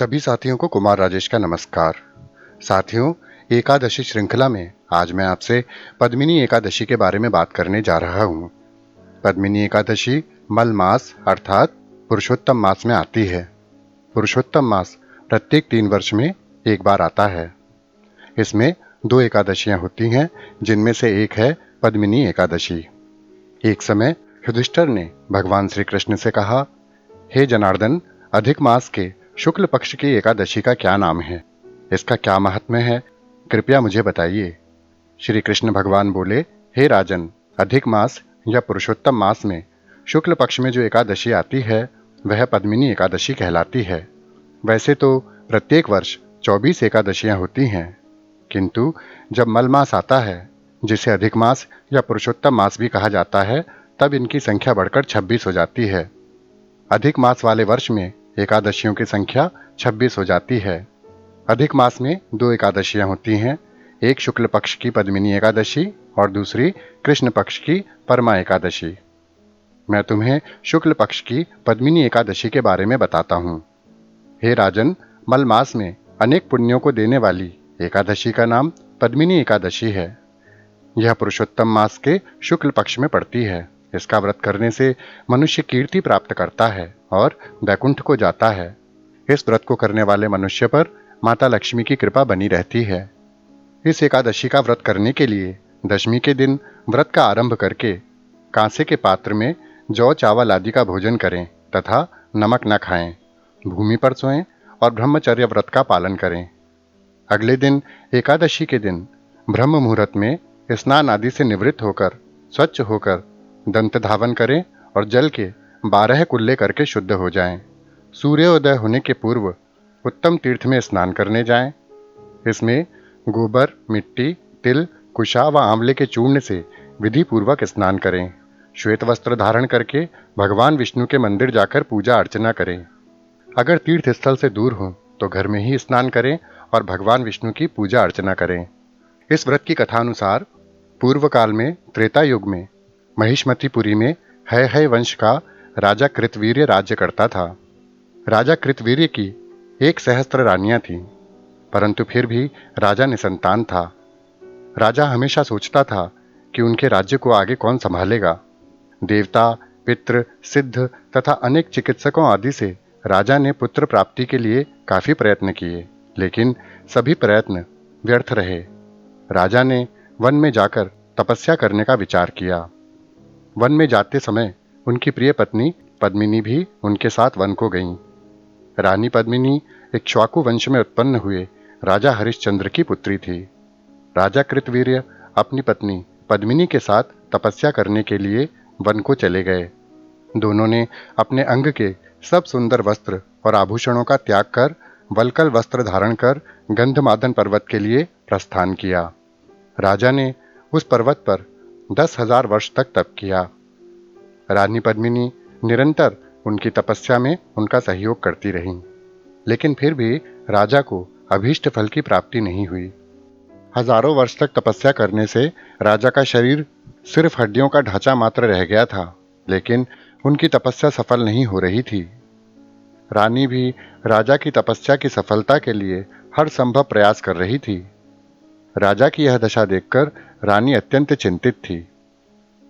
सभी साथियों को कुमार राजेश का नमस्कार। साथियों, एकादशी श्रृंखला में आज मैं आपसे पद्मिनी एकादशी के बारे में बात करने जा रहा हूँ। पद्मिनी एकादशी मल मास अर्थात पुरुषोत्तम मास में आती है। पुरुषोत्तम मास प्रत्येक 3 वर्ष में एक बार आता है। इसमें 2 एकादशियां होती हैं, जिनमें से एक है पद्मिनी एकादशी। एक समय युधिष्ठिर ने भगवान श्री कृष्ण से कहा, हे जनार्दन, अधिक मास के शुक्ल पक्ष की एकादशी का क्या नाम है? इसका क्या महात्म्य है? कृपया मुझे बताइए। श्री कृष्ण भगवान बोले, हे राजन, अधिक मास या पुरुषोत्तम मास में शुक्ल पक्ष में जो एकादशी आती है वह पद्मिनी एकादशी कहलाती है। वैसे तो प्रत्येक वर्ष 24 एकादशियां होती हैं, किंतु जब मल मास आता है, जिसे अधिक मास या पुरुषोत्तम मास भी कहा जाता है, तब इनकी संख्या बढ़कर 26 हो जाती है। अधिक मास वाले वर्ष में एकादशियों की संख्या 26 हो जाती है। अधिक मास में 2 एकादशियां होती हैं, एक शुक्ल पक्ष की पद्मिनी एकादशी और दूसरी कृष्ण पक्ष की परमा एकादशी। मैं तुम्हें शुक्ल पक्ष की पद्मिनी एकादशी के बारे में बताता हूँ। हे राजन, मल मास में अनेक पुण्यों को देने वाली एकादशी का नाम पद्मिनी एकादशी है। यह पुरुषोत्तम मास के शुक्ल पक्ष में पड़ती है। इसका व्रत करने से मनुष्य कीर्ति प्राप्त करता है और वैकुंठ को जाता है। इस व्रत को करने वाले मनुष्य पर माता लक्ष्मी की कृपा बनी रहती है। इस एकादशी का व्रत करने के लिए दशमी के दिन व्रत का आरंभ करके कांसे के पात्र में जौ चावल आदि का भोजन करें तथा नमक न खाएं, भूमि पर सोएं और ब्रह्मचर्य व्रत का पालन करें। अगले दिन एकादशी के दिन ब्रह्म मुहूर्त में स्नान आदि से निवृत्त होकर स्वच्छ होकर दंत धावन करें और जल के 12 कुल्ले करके शुद्ध हो जाएं। सूर्योदय होने के पूर्व उत्तम तीर्थ में स्नान करने जाएं। इसमें गोबर, मिट्टी, तिल, कुशा व आंवले के चूर्ण से विधि पूर्वक स्नान करें। श्वेत वस्त्र धारण करके भगवान विष्णु के मंदिर जाकर पूजा अर्चना करें। अगर तीर्थ स्थल से दूर हो तो घर में ही स्नान करें और भगवान विष्णु की पूजा अर्चना करें। इस व्रत की कथा अनुसार पूर्व काल में त्रेता युग में महिष्मतिपुरी में है वंश का राजा कृतवीर्य राज्य करता था। राजा कृतवीर्य की 1 सहस्त्र रानियां थीं, परंतु फिर भी राजा निसंतान था। राजा हमेशा सोचता था कि उनके राज्य को आगे कौन संभालेगा। देवता, पितृ, सिद्ध तथा अनेक चिकित्सकों आदि से राजा ने पुत्र प्राप्ति के लिए काफी प्रयत्न किए, लेकिन सभी प्रयत्न व्यर्थ रहे। राजा ने वन में जाकर तपस्या करने का विचार किया। वन में जाते समय उनकी प्रिय पत्नी पद्मिनी भी उनके साथ वन को गईं। रानी पद्मिनी इक्ष्वाकु वंश में उत्पन्न हुए राजा हरिश्चंद्र की पुत्री थी। राजा कृतवीर्य अपनी पत्नी पद्मिनी के साथ तपस्या करने के लिए वन को चले गए। दोनों ने अपने अंग के सब सुंदर वस्त्र और आभूषणों का त्याग कर वल्कल वस्त्र धारण कर गंधमादन पर्वत के लिए प्रस्थान किया। राजा ने उस पर्वत पर 10,000 वर्ष तक तप किया। रानी पद्मिनी निरंतर उनकी तपस्या में उनका सहयोग करती रहीं, लेकिन फिर भी राजा को अभीष्ट फल की प्राप्ति नहीं हुई। हजारों वर्ष तक तपस्या करने से राजा का शरीर सिर्फ हड्डियों का ढांचा मात्र रह गया था, लेकिन उनकी तपस्या सफल नहीं हो रही थी। रानी भी राजा की तपस्या की सफलता के लिए हर संभव प्रयास कर रही थी। राजा की यह दशा देखकर रानी अत्यंत चिंतित थी।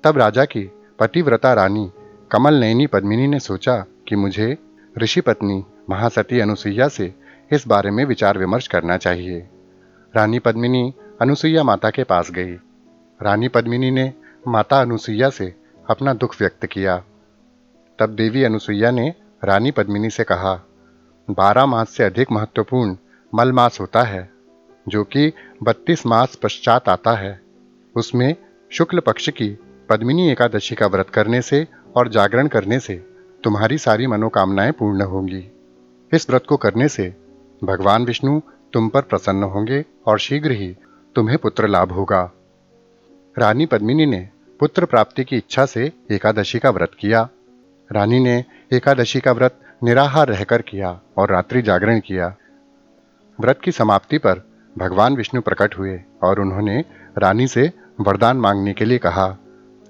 तब राजा की पतिव्रता रानी कमल नयनी पद्मिनी ने सोचा कि मुझे ऋषि पत्नी महासती अनुसुईया से इस बारे में विचार विमर्श करना चाहिए। रानी पद्मिनी अनुसुईया माता के पास गई। रानी पद्मिनी ने माता अनुसुईया से अपना दुख व्यक्त किया। तब देवी अनुसुईया ने रानी पद्मिनी से कहा, 12 मास से अधिक महत्वपूर्ण मल मास होता है, जो कि 32 मास पश्चात आता है। उसमें शुक्ल पक्ष की पद्मिनी एकादशी का व्रत करने से और जागरण करने से तुम्हारी सारी मनोकामनाएं पूर्ण होंगी। इस व्रत को करने से भगवान विष्णु तुम पर प्रसन्न होंगे और शीघ्र ही तुम्हें पुत्र लाभ होगा। रानी पद्मिनी ने पुत्र प्राप्ति की इच्छा से एकादशी का व्रत किया। रानी ने एकादशी का व्रत निराहार रहकर किया और रात्रि जागरण किया। व्रत की समाप्ति पर भगवान विष्णु प्रकट हुए और उन्होंने रानी से वरदान मांगने के लिए कहा।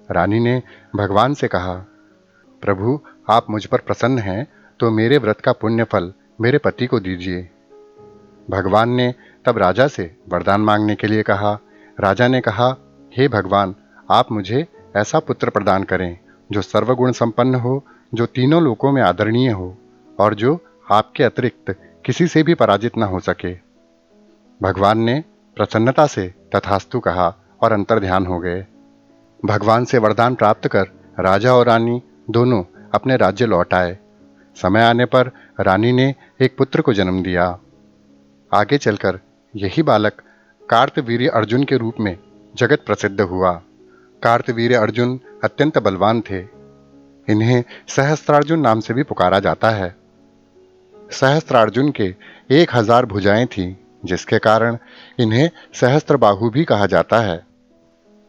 रानी ने भगवान से कहा, प्रभु, आप मुझ पर प्रसन्न हैं तो मेरे व्रत का पुण्य फल मेरे पति को दीजिए। भगवान ने तब राजा से वरदान मांगने के लिए कहा। राजा ने कहा, हे भगवान, आप मुझे ऐसा पुत्र प्रदान करें जो सर्वगुण संपन्न हो, जो तीनों लोकों में आदरणीय हो और जो आपके अतिरिक्त किसी से भी पराजित न हो सके। भगवान ने प्रसन्नता से तथास्तु कहा और अंतर्ध्यान हो गए। भगवान से वरदान प्राप्त कर राजा और रानी दोनों अपने राज्य लौट आए। समय आने पर रानी ने एक पुत्र को जन्म दिया। आगे चलकर यही बालक कार्तवीर्य अर्जुन के रूप में जगत प्रसिद्ध हुआ। कार्तवीर्य अर्जुन अत्यंत बलवान थे। इन्हें सहस्त्रार्जुन नाम से भी पुकारा जाता है। सहस्त्रार्जुन के 1000 भुजाएं थीं, जिसके कारण इन्हें सहस्त्रबाहु भी कहा जाता है।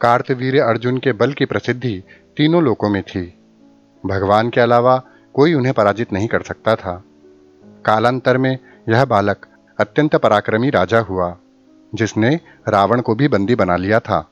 कार्तवीर्य अर्जुन के बल की प्रसिद्धि तीनों लोकों में थी। भगवान के अलावा कोई उन्हें पराजित नहीं कर सकता था। कालांतर में यह बालक अत्यंत पराक्रमी राजा हुआ, जिसने रावण को भी बंदी बना लिया था।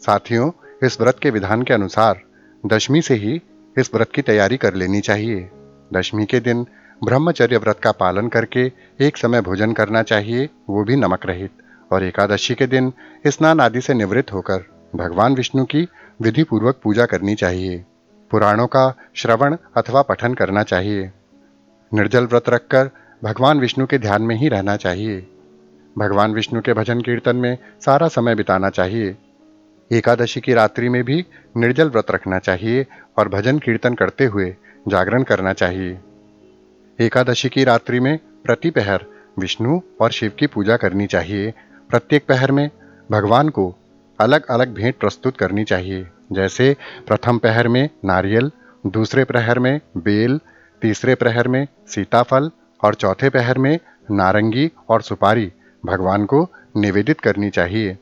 साथियों, इस व्रत के विधान के अनुसार दशमी से ही इस व्रत की तैयारी कर लेनी चाहिए। दशमी के दिन ब्रह्मचर्य व्रत का पालन करके एक समय भोजन करना चाहिए, वो भी नमक रहित, और एकादशी के दिन स्नान आदि से निवृत्त होकर भगवान विष्णु की विधि पूर्वक पूजा करनी चाहिए। पुराणों का श्रवण अथवा पठन करना चाहिए। निर्जल व्रत रखकर भगवान विष्णु के ध्यान में ही रहना चाहिए। भगवान विष्णु के भजन कीर्तन में सारा समय बिताना चाहिए। एकादशी की रात्रि में भी निर्जल व्रत रखना चाहिए और भजन कीर्तन करते हुए जागरण करना चाहिए। एकादशी की रात्रि में प्रति पहर विष्णु और शिव की पूजा करनी चाहिए। प्रत्येक पहर में भगवान को अलग अलग भेंट प्रस्तुत करनी चाहिए। जैसे प्रथम पहर में नारियल, दूसरे प्रहर में बेल, तीसरे प्रहर में सीताफल और चौथे पहर में नारंगी और सुपारी भगवान को निवेदित करनी चाहिए।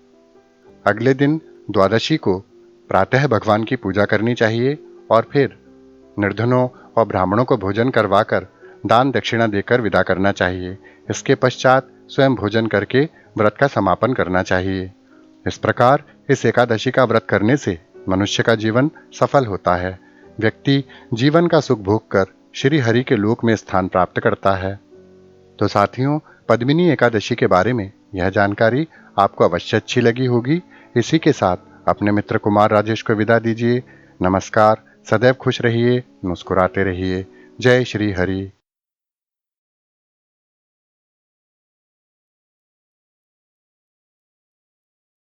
अगले दिन द्वादशी को प्रातः भगवान की पूजा करनी चाहिए और फिर निर्धनों और ब्राह्मणों को भोजन करवाकर दान दक्षिणा देकर विदा करना चाहिए। इसके पश्चात स्वयं भोजन करके व्रत का समापन करना चाहिए। इस प्रकार इस एकादशी का व्रत करने से मनुष्य का जीवन सफल होता है। व्यक्ति जीवन का सुख भोग कर श्री हरि के लोक में स्थान प्राप्त करता है। तो साथियों, पद्मिनी एकादशी के बारे में यह जानकारी आपको अवश्य अच्छी लगी होगी। इसी के साथ अपने मित्र कुमार राजेश को विदा दीजिए। नमस्कार। सदैव खुश रहिए, मुस्कुराते रहिए। जय श्री हरि।